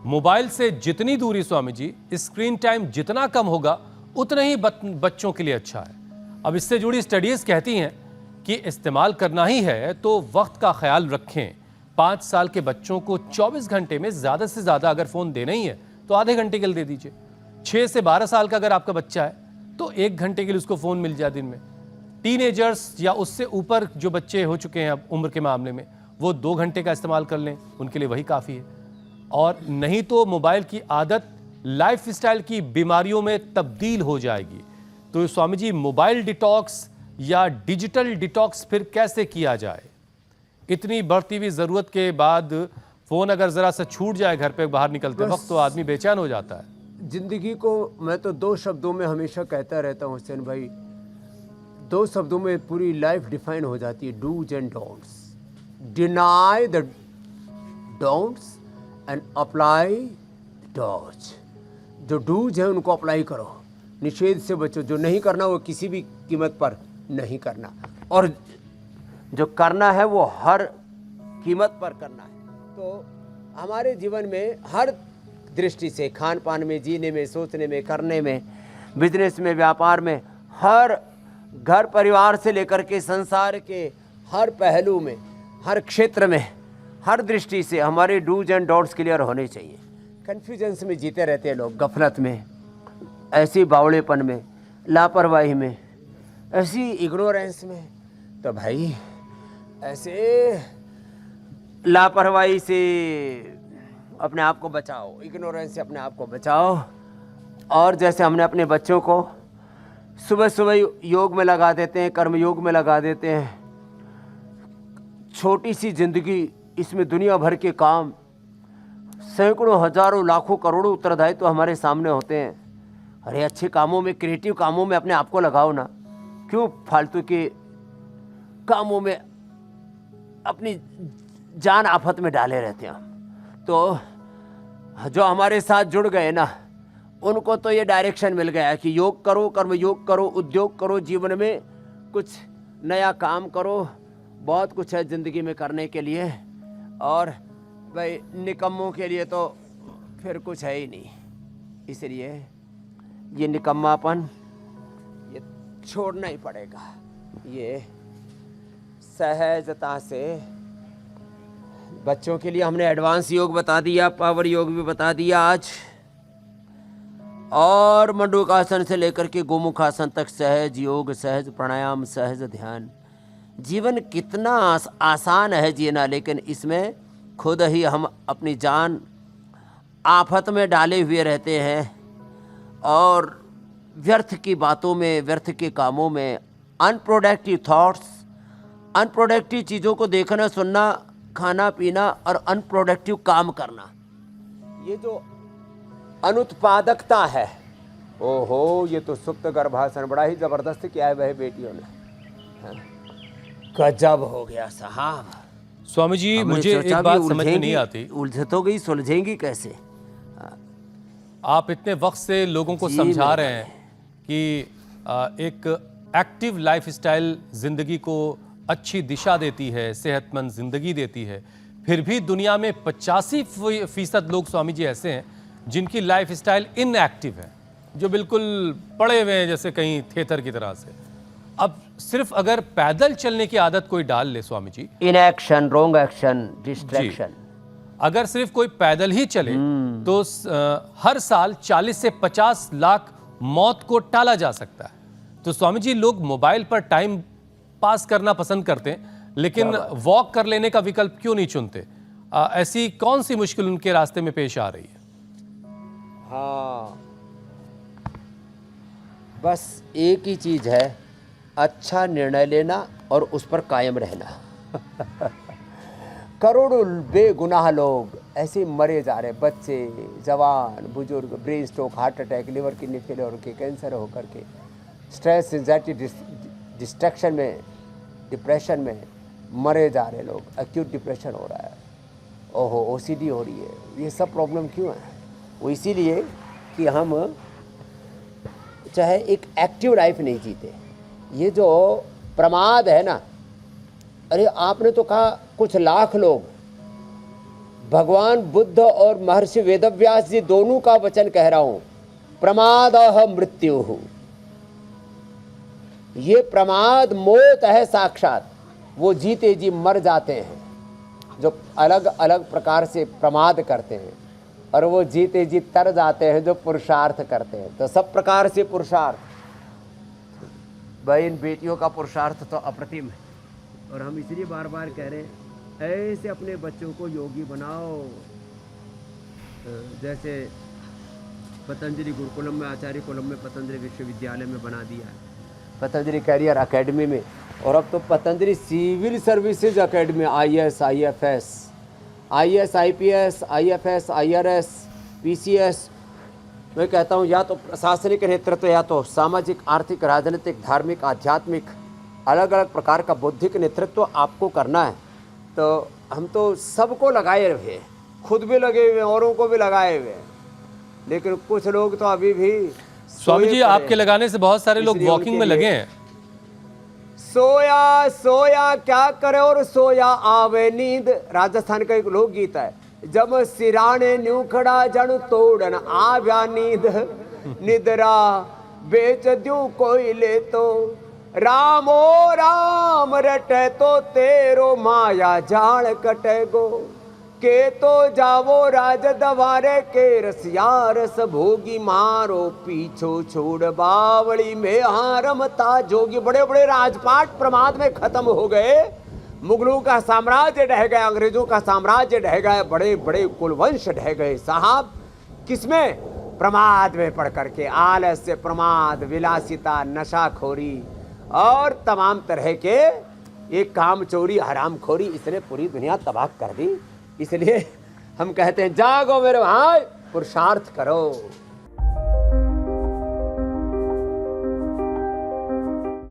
Mobile से जितनी दूरी स्वामी जी, स्क्रीन टाइम जितना कम होगा उतना ही बच्चों के लिए अच्छा है। अब इससे जुड़ी स्टडीज कहती हैं कि इस्तेमाल करना ही है तो वक्त का ख्याल रखें। 5 साल के बच्चों को 24 घंटे में ज्यादा से ज्यादा अगर फोन देना ही है तो आधे घंटे के लिए दे दीजिए। 6 से 12 साल का अगर आपका बच्चा है तो 1 घंटे के लिए उसको फोन मिल जाए दिन में। टीनेजर्स या उससे ऊपर जो बच्चे हो चुके हैं अब उम्र के मामले में, वो 2 घंटे का इस्तेमाल कर लें, उनके लिए वही काफ़ी है। और नहीं तो मोबाइल की आदत लाइफ स्टाइल की बीमारियों में तब्दील हो जाएगी। तो स्वामी जी, मोबाइल डिटॉक्स या डिजिटल डिटॉक्स फिर कैसे किया जाए? इतनी बढ़ती हुई ज़रूरत के बाद फ़ोन अगर ज़रा सा छूट जाए घर पे बाहर निकलते वक्त तो आदमी बेचैन हो जाता है। जिंदगी को मैं तो 2 शब्दों में हमेशा कहता रहता हूँ हुसैन भाई, 2 शब्दों में पूरी लाइफ डिफाइन हो जाती है, dos and don'ts. Deny the don'ts and apply dos. जो डूज है उनको अप्लाई करो, निषेध से बचो। जो नहीं करना वो किसी भी कीमत पर नहीं करना, और जो करना है वो हर कीमत पर करना है। तो हमारे जीवन में हर दृष्टि से, खान पान में, जीने में, सोचने में, करने में, बिजनेस में, व्यापार में, हर घर परिवार से लेकर के संसार के हर पहलू में, हर क्षेत्र में, हर दृष्टि से हमारे डूज एंड डॉट्स क्लियर होने चाहिए। कन्फ्यूजन्स में जीते रहते हैं लोग, गफलत में, ऐसी बावड़ेपन में, लापरवाही में, ऐसी इग्नोरेंस में। तो भाई ऐसे लापरवाही से अपने आप को बचाओ, इग्नोरेंस से अपने आप को बचाओ। और जैसे हमने अपने बच्चों को सुबह सुबह योग में लगा देते हैं, कर्म योग में लगा देते हैं। छोटी सी जिंदगी, इसमें दुनिया भर के काम, सैकड़ों, हजारों, लाखों, करोड़ों उत्तरदायित्व तो हमारे सामने होते हैं। अरे अच्छे कामों में, क्रिएटिव कामों में अपने आप को लगाओ ना। क्यों फालतू के कामों में अपनी जान आफत में डाले रहते हैं हम? तो जो हमारे साथ जुड़ गए ना, उनको तो ये डायरेक्शन मिल गया है कि योग करो, कर्म योग करो, उद्योग करो, जीवन में कुछ नया काम करो। बहुत कुछ है ज़िंदगी में करने के लिए, और भाई निकम्मों के लिए तो फिर कुछ है ही नहीं। इसलिए ये निकम्मापन ये छोड़ना ही पड़ेगा। ये सहजता से बच्चों के लिए हमने एडवांस योग बता दिया, पावर योग भी बता दिया आज, और मंडूकासन से लेकर के गोमुखासन तक सहज योग, सहज प्राणायाम, सहज ध्यान। जीवन कितना आसान है जीना, लेकिन इसमें खुद ही हम अपनी जान आफत में डाले हुए रहते हैं, और व्यर्थ की बातों में, व्यर्थ के कामों में, अनप्रोडक्टिव थॉट्स, अनप्रोडक्टिव चीज़ों को देखना, सुनना, खाना पीना और अनप्रोडक्टिव काम करना, ये जो अनुत्पादकता है, ओहो, ये तो सुप्त गर्भासन बड़ा ही ज़बरदस्त किया है वह बेटियों ने। गजब हो गया साहब। स्वामी जी, मुझे एक बात समझ में नहीं आती, उलझ तो गई, सुलझेंगी कैसे? आप इतने वक्त से लोगों को समझा रहे हैं कि एक एक्टिव लाइफस्टाइल जिंदगी को अच्छी दिशा देती है, सेहतमंद जिंदगी देती है, फिर भी दुनिया में 85% लोग स्वामी जी ऐसे हैं जिनकी लाइफस्टाइल इनएक्टिव है, जो बिल्कुल पड़े हुए हैं जैसे कहीं थेतर की तरह से। अब सिर्फ अगर पैदल चलने की आदत कोई डाल ले Swami ji, inaction, wrong action, distraction, अगर सिर्फ कोई पैदल ही चले तो हर साल 40 से 50 लाख मौत को टाला जा सकता है। तो स्वामी जी, लोग मोबाइल पर टाइम पास करना पसंद करते हैं, लेकिन वॉक कर लेने का विकल्प क्यों नहीं चुनते? ऐसी कौन सी मुश्किल उनके रास्ते में पेश आ रही है? हाँ, बस एक ही चीज है, अच्छा निर्णय लेना और उस पर कायम रहना। करोड़ों बेगुनाह लोग ऐसे मरे जा रहे, बच्चे, जवान, बुजुर्ग, brain stroke, heart attack, liver kidney failure होकर, कैंसर होकर के, स्ट्रेस, एंजाइटी, डिस्ट्रैक्शन में, डिप्रेशन में मरे जा रहे लोग। एक्यूट डिप्रेशन हो रहा है, ओहो, ओसीडी हो रही है। ये सब प्रॉब्लम क्यों है? वो इसीलिए कि हम चाहे एक एक्टिव लाइफ नहीं जीते। ये जो प्रमाद है ना, अरे आपने तो कहा कुछ लाख लोग भगवान बुद्ध और महर्षि वेदव्यास जी दोनों का वचन कह रहा हूं, प्रमादः मृत्यु। ये प्रमाद मौत है साक्षात। वो जीते जी मर जाते हैं जो अलग अलग प्रकार से प्रमाद करते हैं, और वो जीते जी तर जाते हैं जो पुरुषार्थ करते हैं। तो सब प्रकार से पुरुषार्थ, भाई इन बेटियों का पुरुषार्थ तो अप्रतिम है। और हम इसलिए बार बार कह रहे हैं ऐसे अपने बच्चों को योगी बनाओ। जैसे पतंजलि गुरुकुलम में, आचार्य कुलम में, पतंजलि विश्वविद्यालय में बना दिया है, पतंजलि कैरियर एकेडमी में, और अब तो Patanjali civil services academy, IAS, IFS, IAS, IPS, IFS, IRS, PCS। मैं कहता हूँ या तो प्रशासनिक नेतृत्व, या तो सामाजिक, आर्थिक, राजनीतिक, धार्मिक, आध्यात्मिक, अलग अलग प्रकार का बौद्धिक नेतृत्व आपको करना है। तो हम तो सबको लगाए हुए हैं, खुद भी लगे हुए हैं, औरों को भी लगाए हुए हैं, लेकिन कुछ लोग तो अभी भी स्वामी जी आपके लगाने से बहुत सारे लोग वॉकिंग में लगे हैं। सोया सोया क्या करे और सोया आवे नींद, राजस्थान का एक लोकगीत है। जब सिराने न्यू खड़ा जन तोड़न आव्या नींद, निद्रा बेच दूं कोई ले तो, रामो राम रटे तो तेरो माया जाल कटे गो, के तो जावो राज दवारे के रसिया रस भोगी, मारो पीछो छोड़ बावड़ी में हारमता जोगी। बड़े बड़े राजपाट प्रमाद में खत्म हो गए, मुगलों का साम्राज्य ढह गया, अंग्रेजों का साम्राज्य ढह गया, बड़े बड़े कुलवंश ढह गए साहब। किसमें? प्रमाद में पढ़ करके, आलस्य, प्रमाद, विलासिता, नशाखोरी और तमाम तरह के ये काम चोरी, हरामखोरी, इसने पूरी दुनिया तबाह कर दी। इसलिए हम कहते हैं जागो मेरे भाई, पुरुषार्थ करो।